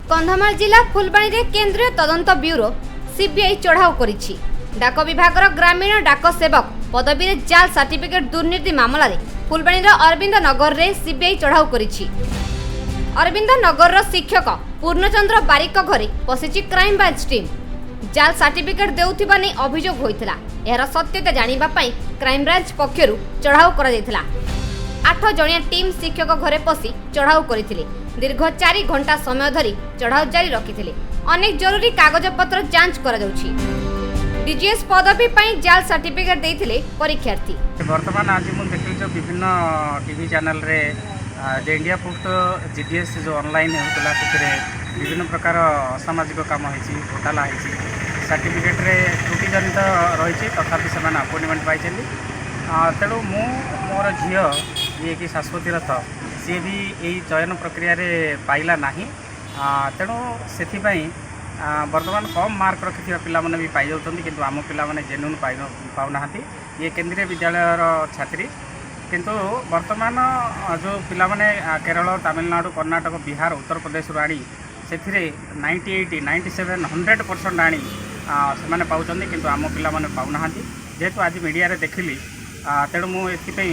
कंधमाल जिला फुलबाणी रे केंद्रीय तदंत ब्यूरो सीबीआई चढ़ाऊ करिछि। डाक विभागर ग्रामीण डाक सेवक पदवी रे जाल सर्टिफिकेट दुर्नीति मामला रे फुलबाणी रो अरविंद नगर रे सीबीआई चढ़ाऊ करिछि। अरविंद नगर रो शिक्षक पूर्णचंद्र बारिक घरे पसिछि क्राइम ब्रांच टीम। जाल सर्टिफिकेट देउथिबा नै अभियोग होइथिला। एहर सत्यता जानिबा पई क्राइम ब्रांच पक्षरु चढ़ाऊ करा जायथिला। 8 जणिया टीम शिक्षक घरे पसी चढ़ाऊ करिथिले। दीर्घ 4 घंटा समय धरी चढ़ाऊ जारी रखिथिले। अनेक जरूरी कागजपत्र जांच करा जाउछि। डीजीएस पदवी पई जाल सर्टिफिकेट देइथिले परीक्षार्थी। वर्तमान आज मु देखि जो विभिन्न टीवी चैनल रे जे इंडिया पोस्ट जीडीएस जो ऑनलाइन होतला सेरे विभिन्न प्रकार सामाजिक काम होइछि, घोटाला होइछि, सर्टिफिकेट रे त्रुटि जनित रहिछि, तथापि से अपॉइंटमेंट पाइछन्ती। तेणु मु मोर झील ये कि शाश्वती रथ सी भी यही चयन प्रक्रिया रे पाइला नाही। तेणु से वर्तमान कम मार्क रखि पिला भी पाई जाउछन्ती, किंतु आम पिला माने जेन्युइन पाउना। ये केंद्रीय विद्यालय छात्री, किंतु वर्तमान जो पिला माने केरल, तमिलनाडु, कर्नाटक, बिहार, उत्तर प्रदेश आनी से 98, 97, 100% आनी से पाउछन्ती, किंतु आम पिला माने पाउना। जेहेतु आज मीडिया रे देखिली, तेणु मुझे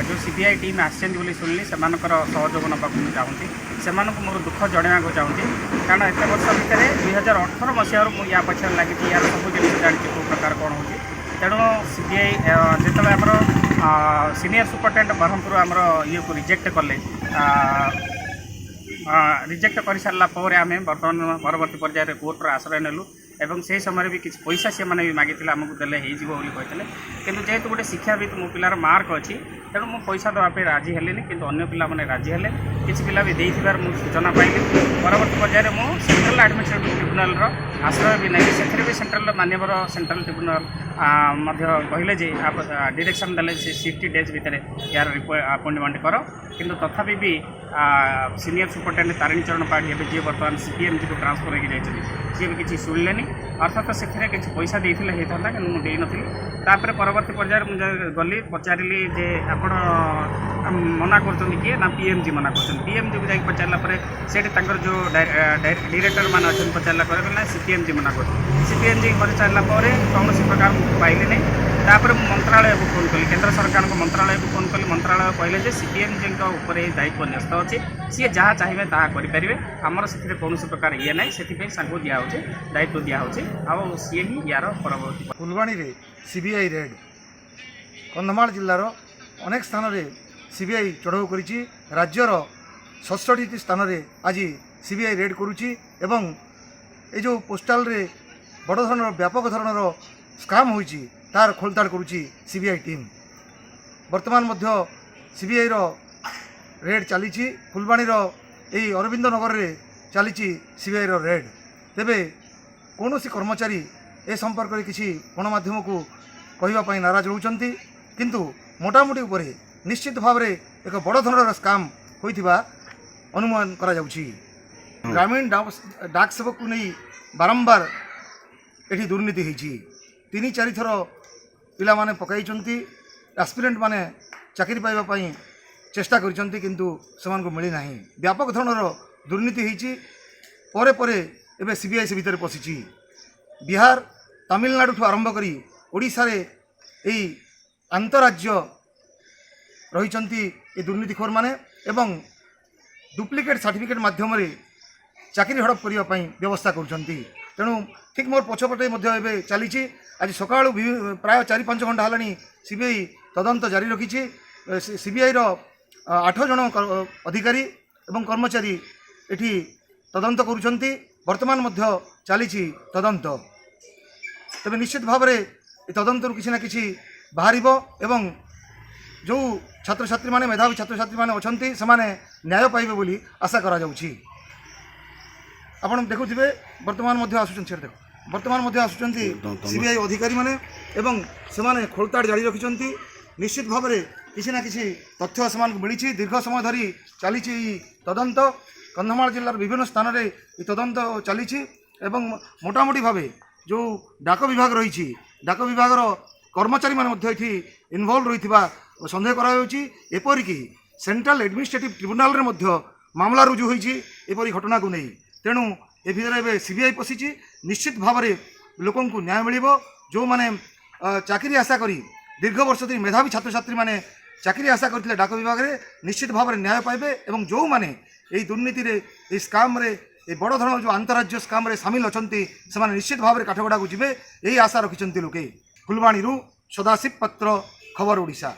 जो सीबीआई टीम आसछन्ती बोली शुणिली, से सहयोग नाक चाहूँगी, से मोर दुख जनवाक चाहूँगी। कारण एत वर्ष भितर 2018 मसीह मुझे या पछे लगी यार सब जिन जानी कौ प्रकार कौन हो। तेणु सीबीआई जो आमर सीनियर सुपरिटेडेंट ब्रह्मपुर आमर ये को रिजेक्ट कले, रिजेक्ट कर सारापर आम बर्तमान परवर्ती पर्यायर कोर्टर आश्रय नेलु एवं से समय भी किसी पैसा से मैंने भी मागी आमको देले कहते। किंतु जेहेतु गोटे शिक्षाविद मो पिलार मार्क अच्छी, तेणु मु पैसा देवाई राजी हेलेनी, किंतु अन्य पिला माने राजी हेले। किसी पिला भी देइथिबार मु सूचना पाइली। परवर्ती पर्यायर मु सेंट्रल एडमिनिस्ट्रेटिव ट्रिब्यूनल आश्रय भी नहीं, से भी सेंट्रल मानवर सेंट्रल ट्रिब्यूनल कहले जे आप डायरेक्शन देले 60 डेज भितर यार अपॉइंटमेंट कर। किंतु तथापि भी सीनियर सुपरिटेडेंट तारिणी चरण पाढ़ी जी बर्तमान सीपीएमजी को ट्रांसफर होगी जाइए, सी भी किसी शुणिले, अर्थात से किसी पैसा देते होता कि मुझे नी। तापर परवर्ती पर्यायर मुझे गली पचारि जे आप मना कर किए ना पीएमजी मना कर। पीएमजी को जाकर पचारा से जो डायरेक्टर मान अच्छे पचारा ना सीपीएमजी मना कर। सीपीएमजी कर सारापर कौन प्रकार पाइले नहीं। तापर मंत्रालय को फोन कली, केंद्र सरकार को मंत्रालय को फोन कली। मंत्रालय कहले जे सीपीएमजी दायित्व न्यस्त अच्छे, सी जहाँ चाहिए ता करेंगे। आमर से कौन प्रकार ये ना, से दिया दायित्व दिया आउ सी ही यार परवर्ती। फुलबाणी रे सीबीआई रेड, कंधमाल जिलार अनेक स्थान रे सीबीआई चढ़ाऊ करिछि। राज्यर 67 स्थान रे आज सीबीआई रेड करुछि एवं ये जो पोस्टाल रे बड़ धरणर व्यापक धरणर स्काम होइछि तार खोलताड़ करुछि सीबीआई टीम। वर्तमान मध्य सीबीआई रो रेड चली। फुलबाणी रो एई अरविंद नगर रे चली सीबीआई रो रेड। तेबे कौन कर्मचारी ए संपर्क में किसी गणमाध्यम को कहवाई नाराज होती, किंतु मोटामोटी उपर निश्चित भाव में एक बड़ धरणर स्काम होइथिबा अनुमान करा जाउछि। ग्रामीण डाक सेवक को नहीं बारंबार एठी दुर्नीति होइछि। 3-4 थर पिला माने पकाइछन्ति, एस्पिरेंट माने चाकरी पाइबा पई चेष्टा करिछन्ति, किंतु समान को मिली नाही। व्यापक धरणर दुर्नीति होइछि। परे परे एबे सीबीआई से भीतर पशिछि। बिहार, तमिलनाडु ठू आरंभ करी ओडिशा रे एई अंतराज्य रहिछन्ति ए दुर्नीतिखोर माने एवं डुप्लिकेट सर्टिफिकेट माध्यम रे चाकरी हड़प करिया पई व्यवस्था करुछन्ति। तेणु ठीक मोर पछपटे मध्य एबे चलीछि। आज सकाळु प्राय 4-5 घंटा हलानी सीबीआई तदंत जारी रखिछि। सीबीआई रो 8 जन अधिकारी एवं कर्मचारी एठी तदंत करुछन्ति। वर्तमान मध्य चली तदंत। तबे निश्चित भाव में तदंतर किसी ना किसी बाहर एवं जो छात्र छात्री माने मेधावी छात्र छात्री माने अछंती से न्याय पाइबे बोली आशा करा जाउछि। आपण देखुथिबे वर्तमान मध्य आसुचन देखो वर्तमान मध्य आसुचंती सीबीआई अधिकारी माने एवं से माने खोलताड़ जारी रखिचंती। निश्चित भाव में किसी ना किसी तथ्य से मिली। दीर्घ समय धरी चली तदंत। कंधमाल जिलार विभिन्न स्थान में तदंत चली एवं मोटामोटी भाव जो डाक विभाग रही डाक विभाग कर्मचारी माने इनवल्व रही सन्देह करापरिक सेंट्रल एडमिनिस्ट्रेटिव ट्रिब्यूनल रे मामला रुजु होइछि एपरि घटना को नहीं। तेणु ए भितर सीबीआई पशिची निश्चित भाव में लोक न्याय मिल जो मैंने चाकरी आशा करी दीर्घ वर्ष धरी मेधावी छात्र छात्री मैंने चाकरी आशा करते डाक विभाग में निश्चित भाव में न्याय पाइबे एवं जो मैंने दुर्नीति ये स्काम रे ये बड़ धरण जो अंतराज्य स्काम रे सामिल अच्छा से निश्चित भाव में काठगड़ा को जी यही आशा रखिंट लोके फुलबाणी सदाशिव पात्र खबर ओडिशा।